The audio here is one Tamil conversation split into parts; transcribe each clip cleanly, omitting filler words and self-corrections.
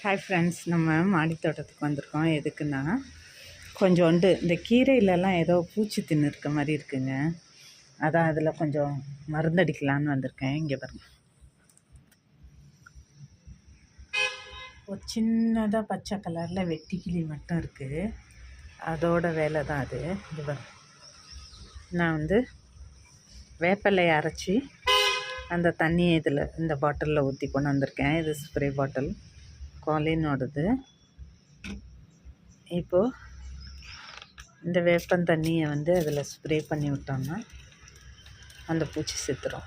ஹாய் ஃப்ரெண்ட்ஸ், நம்ம மாடி தோட்டத்துக்கு வந்திருக்கோம். எதுக்குன்னா கொஞ்சோண்டு இந்த கீரையிலலாம் ஏதோ பூச்சி தின்னு இருக்க மாதிரி இருக்குங்க. அதான் அதில் கொஞ்சம் மருந்தடிக்கலான்னு வந்திருக்கேன். இங்கே பாருங்க, ஒரு சின்னதாக பச்சை கலரில் வெட்டிக்கிளி மட்டும் இருக்குது. அதோட வேலை தான் அது. இங்கே பாருங்க, நான் வேப்பிலையை அரைச்சி அந்த தண்ணியை இதில் இந்த பாட்டிலில் ஊற்றி கொண்டு வந்திருக்கேன். இது ஸ்ப்ரே பாட்டில், காலினோடது. இப்போது இந்த வேப்பன் தண்ணியை அதில் ஸ்ப்ரே பண்ணி விட்டோம்னா அந்த பூச்சி செத்துரும்.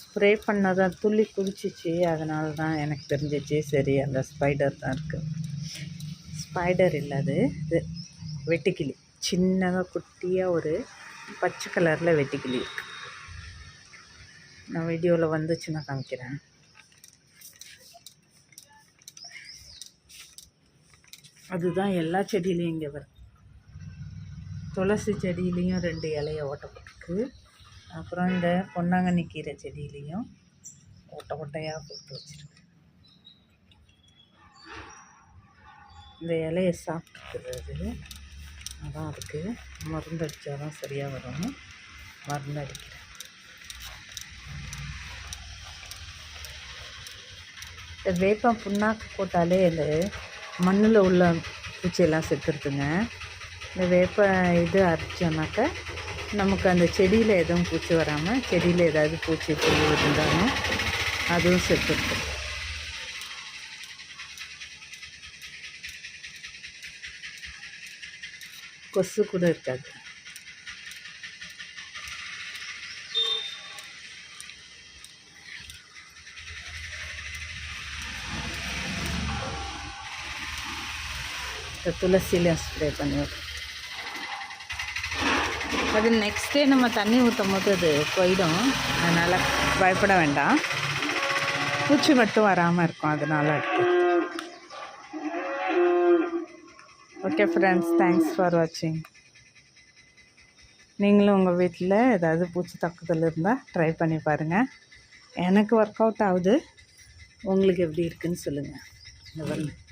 ஸ்ப்ரே பண்ணதான் துள்ளி குதிச்சிச்சு, அதனால தான் எனக்கு தெரிஞ்சிச்சு. சரி, அந்த ஸ்பைடர் தான் இருக்குது. ஸ்பைடர் இல்லாது இது வெட்டுக்கிளி, சின்னதாக குட்டியாக ஒரு பச்சை கலரில் வெட்டுக்கிளி இருக்குது. நான் வீடியோவில் வந்துச்சுன்னா காமிக்கிறேன். அதுதான் எல்லா செடியிலையும் இங்கே வரும். துளசி செடியிலையும் 2 இலையை ஓட்டப்பட்டிருக்கு. அப்புறம் இந்த பொன்னாங்கண்ணி கீரை செடியிலையும் ஓட்டையாக போட்டு வச்சுருக்கு. இந்த இலையை சாப்பிட்டுக்கிறது அதான் அதுக்கு மருந்து அடித்தா தான் சரியாக வரும்னு மருந்து அடிக்கிறேன். இந்த வேப்பம் புண்ணாக்கு போட்டாலே இந்த மண்ணில் உள்ள பூச்சியெல்லாம் செத்துருதுங்க. இந்த வேப்ப இது அரைச்சோன்னாக்க நமக்கு அந்த செடியில் எதுவும் பூச்சி வராமல், செடியில் ஏதாவது பூச்சி புழு இருந்தாலும் அதுவும் செத்துருது. கொசு கூட இருக்காது. துளசியில் ஸ்ப்ரே பண்ணுவோம். அது நெக்ஸ்ட் டே நம்ம தண்ணி ஊற்றும் போது அது போயிடும். அதனால் பயப்பட வேண்டாம். பூச்சி மட்டும் வராமல் இருக்கும், அதனால் அடுத்து. ஓகே ஃப்ரெண்ட்ஸ், தேங்க்ஸ் ஃபார் வாட்சிங். நீங்களும் உங்கள் வீட்டில் ஏதாவது பூச்சி தாக்குதல் இருந்தால் ட்ரை பண்ணி பாருங்கள். எனக்கு ஒர்க் அவுட் ஆகுது. உங்களுக்கு எப்படி இருக்குதுன்னு சொல்லுங்கள். இந்த